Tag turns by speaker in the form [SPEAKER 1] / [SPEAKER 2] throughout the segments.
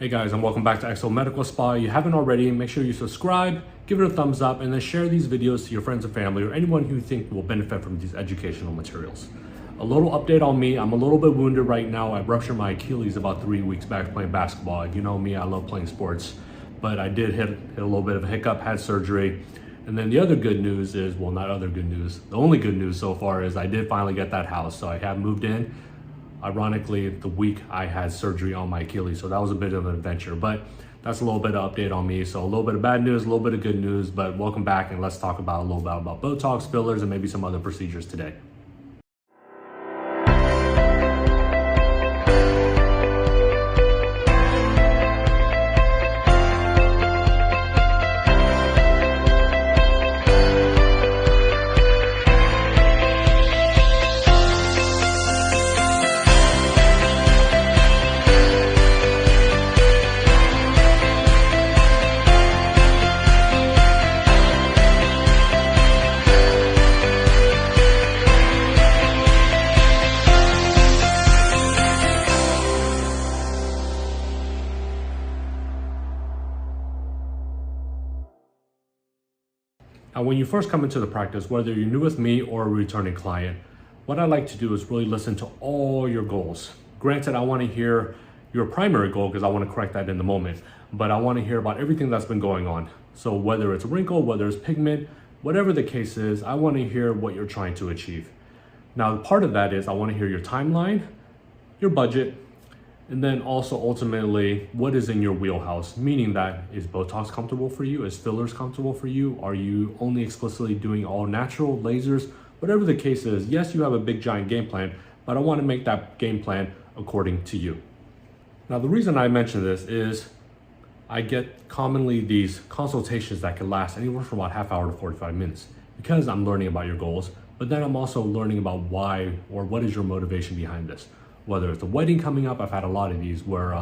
[SPEAKER 1] Hey guys, and welcome back to XO Medical Spa. If you haven't already, make sure you subscribe, give it a thumbs up, and then share these videos to your friends and family or anyone who you think will benefit from these educational materials. A little update on me. I'm a little bit wounded right now. I ruptured my Achilles about 3 weeks back playing basketball. You know me, I love playing sports, but I did hit a little bit of a hiccup, had surgery. And then the other good news is, well, not other good news. The only good news so far is I did finally get that house. So I have moved in. Ironically, the week I had surgery on my Achilles, so that was a bit of an adventure, but that's a little bit of update on me. So a little bit of bad news, a little bit of good news, but welcome back, and let's talk about a little bit about Botox, fillers, and maybe some other procedures today. Now, when you first come into the practice, whether you're new with me or a returning client, what I like to do is really listen to all your goals. Granted, I want to hear your primary goal because I want to correct that in the moment, but I want to hear about everything that's been going on. So whether it's a wrinkle, whether it's pigment, whatever the case is, I want to hear what you're trying to achieve. Now, part of that is I want to hear your timeline, your budget, and then also ultimately what is in your wheelhouse, meaning that is Botox comfortable for you? Is fillers comfortable for you? Are you only explicitly doing all natural, lasers? Whatever the case is, yes, you have a big giant game plan, but I want to make that game plan according to you. Now, the reason I mention this is I get commonly these consultations that can last anywhere from about half hour to 45 minutes because I'm learning about your goals, but then I'm also learning about why or what is your motivation behind this. Whether it's a wedding coming up, I've had a lot of these where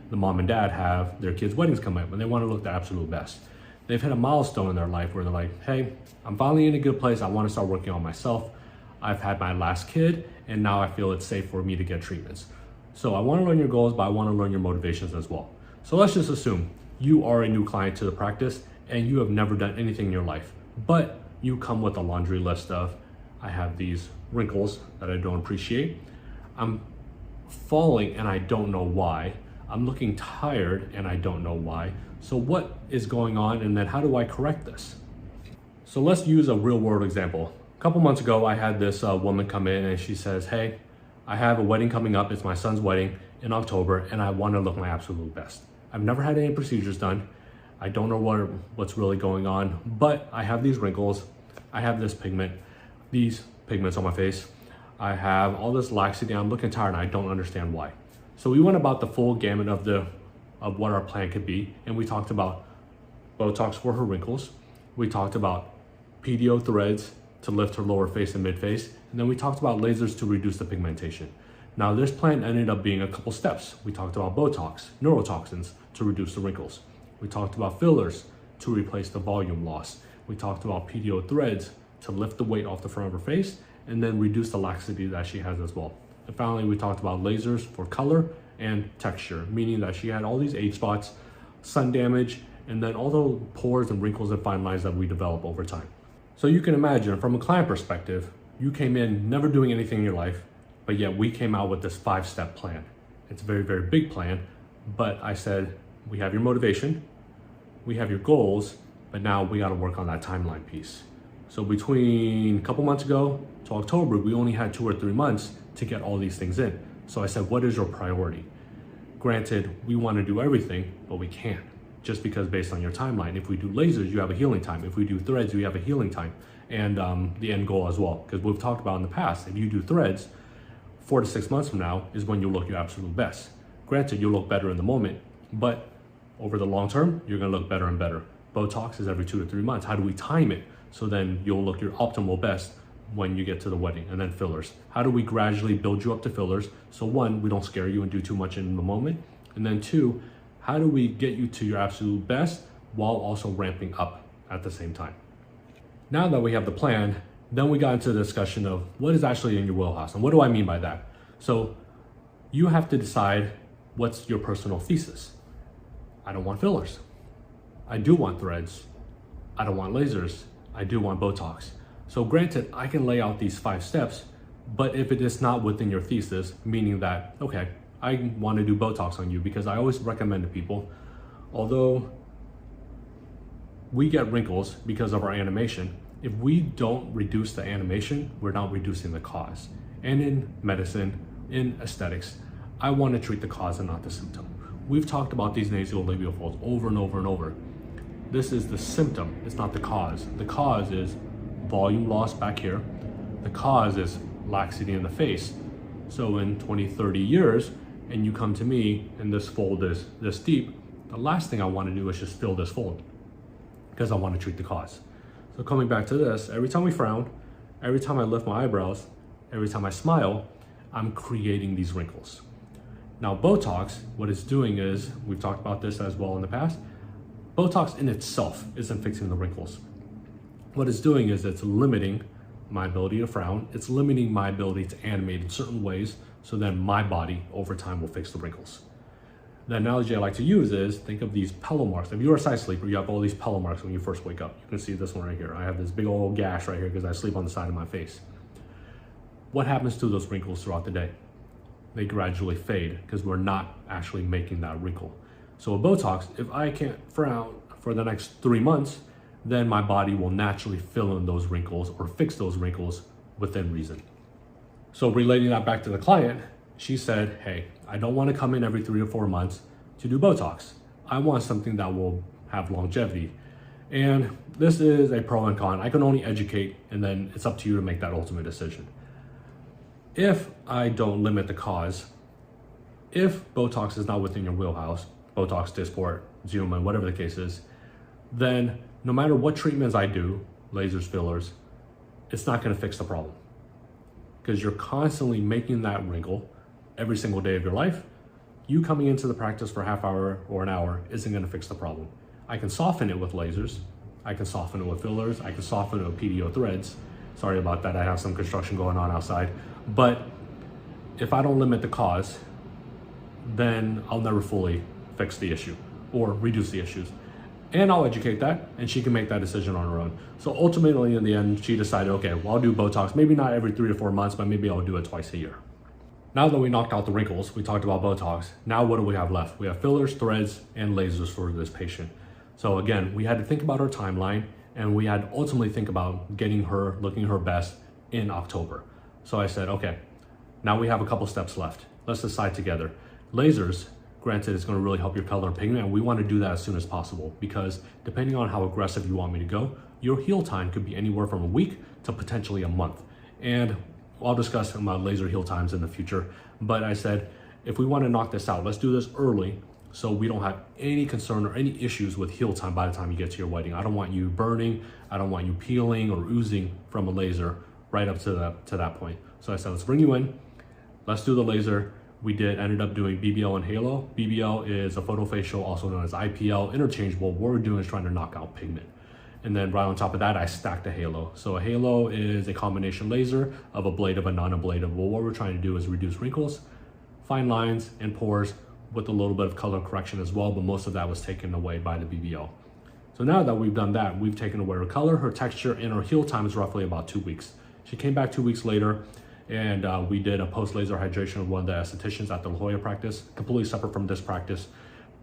[SPEAKER 1] the mom and dad have their kids' weddings coming up and they want to look the absolute best. They've hit a milestone in their life where they're like, hey, I'm finally in a good place. I want to start working on myself. I've had my last kid and now I feel it's safe for me to get treatments. So I want to learn your goals, but I want to learn your motivations as well. So let's just assume you are a new client to the practice and you have never done anything in your life, but you come with a laundry list of, I have these wrinkles that I don't appreciate. I'm falling and I don't know why. I'm looking tired and I don't know why. So what is going on, and then how do I correct this? So let's use a real world example. A couple months ago, I had this woman come in and she says, hey, I have a wedding coming up. It's my son's wedding in October and I want to look my absolute best. I've never had any procedures done. I don't know what's really going on, but I have these wrinkles. I have this pigment, these pigments on my face. I have all this laxity, I'm looking tired and I don't understand why. So we went about the full gamut of what our plan could be, and we talked about Botox for her wrinkles. We talked about PDO threads to lift her lower face and mid face, and then we talked about lasers to reduce the pigmentation. Now this plan ended up being a couple steps. We talked about Botox, neurotoxins to reduce the wrinkles. We talked about fillers to replace the volume loss. We talked about PDO threads to lift the weight off the front of her face and then reduce the laxity that she has as well. And finally, we talked about lasers for color and texture, meaning that she had all these age spots, sun damage, and then all the pores and wrinkles and fine lines that we develop over time. So you can imagine from a client perspective, you came in never doing anything in your life, but yet we came out with this 5-step plan. It's a very, very big plan, but I said, we have your motivation, we have your goals, but now we gotta work on that timeline piece. So between a couple months ago to October, we only had 2 or 3 months to get all these things in. So I said, what is your priority? Granted, we want to do everything, but we can't. Just because based on your timeline, if we do lasers, you have a healing time. If we do threads, you have a healing time. And the end goal as well. Because we've talked about in the past, if you do threads, 4 to 6 months from now is when you'll look your absolute best. Granted, you'll look better in the moment, but over the long term, you're gonna look better and better. Botox is every 2 to 3 months. How do we time it? So then you'll look your optimal best when you get to the wedding. And then fillers. How do we gradually build you up to fillers? So 1, we don't scare you and do too much in the moment. And then 2, how do we get you to your absolute best while also ramping up at the same time? Now that we have the plan, then we got into the discussion of what is actually in your wheelhouse. And what do I mean by that? So you have to decide what's your personal thesis. I don't want fillers. I do want threads. I don't want lasers. I do want Botox. So granted, I can lay out these 5 steps, but if it is not within your thesis, meaning that, okay, I want to do Botox on you, because I always recommend to people, although we get wrinkles because of our animation, if we don't reduce the animation, we're not reducing the cause. And in medicine, in aesthetics, I want to treat the cause and not the symptom. We've talked about these nasolabial folds over and over and over. This is the symptom, it's not the cause. The cause is volume loss back here. The cause is laxity in the face. So in 20, 30 years, and you come to me and this fold is this deep, the last thing I want to do is just fill this fold, because I want to treat the cause. So coming back to this, every time we frown, every time I lift my eyebrows, every time I smile, I'm creating these wrinkles. Now Botox, what it's doing is, we've talked about this as well in the past, Botox in itself isn't fixing the wrinkles. What it's doing is it's limiting my ability to frown, it's limiting my ability to animate in certain ways, so then my body over time will fix the wrinkles. The analogy I like to use is, think of these pillow marks. If you're a side sleeper, you have all these pillow marks when you first wake up. You can see this one right here. I have this big old gash right here because I sleep on the side of my face. What happens to those wrinkles throughout the day? They gradually fade because we're not actually making that wrinkle. So with Botox, if I can't frown for the next 3 months, then my body will naturally fill in those wrinkles or fix those wrinkles within reason. So relating that back to the client, she said, hey, I don't want to come in every 3 or 4 months to do Botox. I want something that will have longevity. And this is a pro and con. I can only educate, and then it's up to you to make that ultimate decision. If I don't limit the cause, if Botox is not within your wheelhouse, Botox, Dysport, Xeomin, whatever the case is, then no matter what treatments I do, lasers, fillers, it's not going to fix the problem. Because you're constantly making that wrinkle every single day of your life. You coming into the practice for a half hour or an hour isn't going to fix the problem. I can soften it with lasers. I can soften it with fillers. I can soften it with PDO threads. Sorry about that. I have some construction going on outside. But if I don't limit the cause, then I'll never fully fix the issue or reduce the issues. And I'll educate that, and she can make that decision on her own. So ultimately, in the end, she decided, okay, well, I'll do Botox, maybe not every 3 to 4 months, but maybe I'll do it twice a year. Now that we knocked out the wrinkles, we talked about Botox, now what do we have left? We have fillers, threads, and lasers for this patient. So again, we had to think about her timeline, and we had to ultimately think about getting her looking her best in October. So I said, okay, now we have a couple steps left. Let's decide together. Lasers, granted, it's going to really help your color and pigment, and we want to do that as soon as possible, because depending on how aggressive you want me to go, your heal time could be anywhere from a week to potentially a month. And I'll discuss about laser heal times in the future, but I said, if we want to knock this out, let's do this early so we don't have any concern or any issues with heal time by the time you get to your wedding. I don't want you burning, I don't want you peeling or oozing from a laser right up to that point. So I said, let's bring you in, let's do the laser. We ended up doing BBL and Halo. BBL is a photofacial, also known as IPL, interchangeable. What we're doing is trying to knock out pigment. And then right on top of that, I stacked a Halo. So a Halo is a combination laser of ablative and non-ablative. Well, what we're trying to do is reduce wrinkles, fine lines, and pores with a little bit of color correction as well, but most of that was taken away by the BBL. So now that we've done that, we've taken away her color, her texture, and her heal time is roughly about 2 weeks. She came back 2 weeks later, and we did a post-laser hydration of one of the estheticians at the La Jolla practice, completely separate from this practice.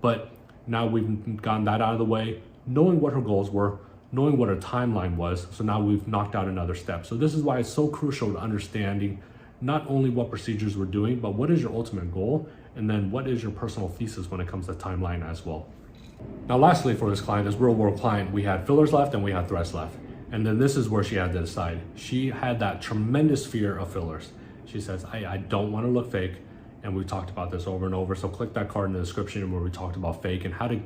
[SPEAKER 1] But now we've gotten that out of the way, knowing what her goals were, knowing what her timeline was, so now we've knocked out another step. So this is why it's so crucial to understanding not only what procedures we're doing, but what is your ultimate goal, and then what is your personal thesis when it comes to timeline as well. Now lastly, for this client, this real-world client, we had fillers left and we had threads left. And then this is where she had to decide. She had that tremendous fear of fillers. She says, I don't want to look fake. And we talked about this over and over. So click that card in the description where we talked about fake and how to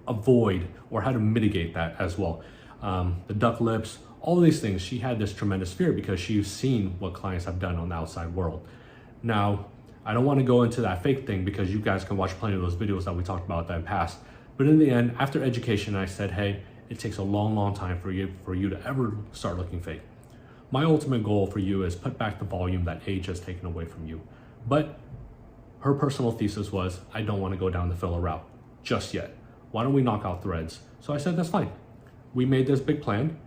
[SPEAKER 1] avoid or how to mitigate that as well. The duck lips, all of these things, she had this tremendous fear because she's seen what clients have done on the outside world. Now, I don't want to go into that fake thing because you guys can watch plenty of those videos that we talked about that in past. But in the end, after education, I said, hey, it takes a long time for you to ever start looking fake. My ultimate goal for you is put back the volume that age has taken away from you. But her personal thesis was, I don't want to go down the filler route just yet. why don't we knock out threads? So I said, that's fine. We made this big plan.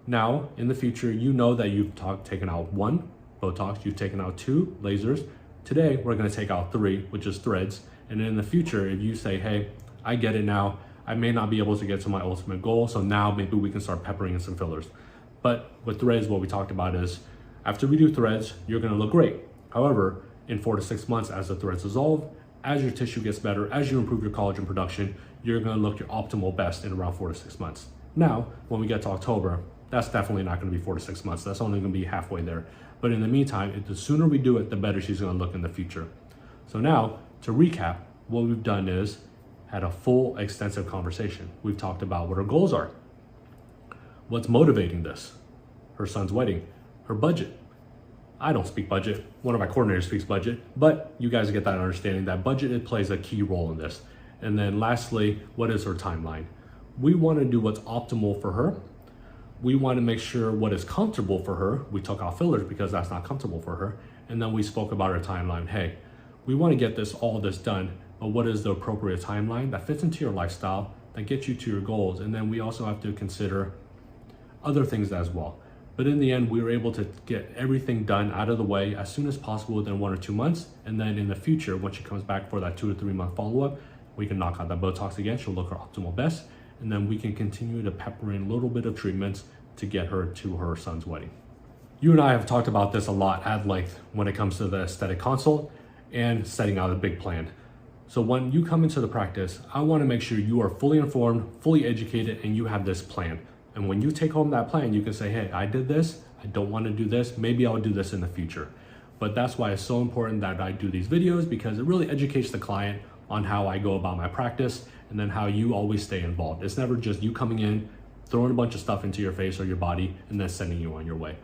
[SPEAKER 1] Now, in the future, you know that you've taken out 1 Botox, you've taken out 2 lasers. Today, we're gonna take out 3, which is threads. And in the future, if you say, hey, I get it now, I may not be able to get to my ultimate goal, so now maybe we can start peppering in some fillers. But with threads, what we talked about is, after we do threads, you're gonna look great. However, in 4 to 6 months, as the threads dissolve, as your tissue gets better, as you improve your collagen production, you're gonna look your optimal best in around 4 to 6 months. Now, when we get to October, that's definitely not gonna be 4 to 6 months. That's only gonna be halfway there. But in the meantime, the sooner we do it, the better she's gonna look in the future. So now, to recap, what we've done is had a full, extensive conversation. We've talked about what her goals are, what's motivating this, her son's wedding, her budget. I don't speak budget, one of my coordinators speaks budget, but you guys get that understanding that budget, it plays a key role in this. And then lastly, what is her timeline? We wanna do what's optimal for her. We wanna make sure what is comfortable for her. We took out fillers because that's not comfortable for her. And then we spoke about her timeline. Hey, we wanna get all this done, but what is the appropriate timeline that fits into your lifestyle, that gets you to your goals? And then we also have to consider other things as well. But in the end, we were able to get everything done out of the way as soon as possible within 1 or 2 months. And then in the future, when she comes back for that 2 to 3 month follow-up, we can knock out that Botox again. She'll look her optimal best. And then we can continue to pepper in a little bit of treatments to get her to her son's wedding. You and I have talked about this a lot at length when it comes to the aesthetic consult and setting out a big plan. So when you come into the practice, I want to make sure you are fully informed, fully educated, and you have this plan. And when you take home that plan, you can say, hey, I did this, I don't want to do this, maybe I'll do this in the future. But that's why it's so important that I do these videos, because it really educates the client on how I go about my practice, and then how you always stay involved. It's never just you coming in, throwing a bunch of stuff into your face or your body, and then sending you on your way.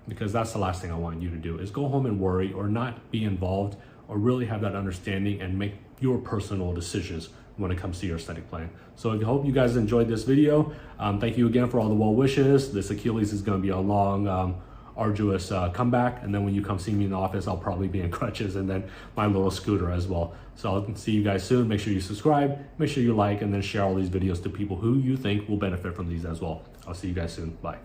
[SPEAKER 1] Because that's the last thing I want you to do, is go home and worry or not be involved, or really have that understanding and make your personal decisions when it comes to your aesthetic plan. So I hope you guys enjoyed this video. Thank you again for all the well wishes. This Achilles is gonna be a long, arduous comeback. And then when you come see me in the office, I'll probably be in crutches and then my little scooter as well. So I'll see you guys soon. Make sure you subscribe, make sure you like, and then share all these videos to people who you think will benefit from these as well. I'll see you guys soon. Bye.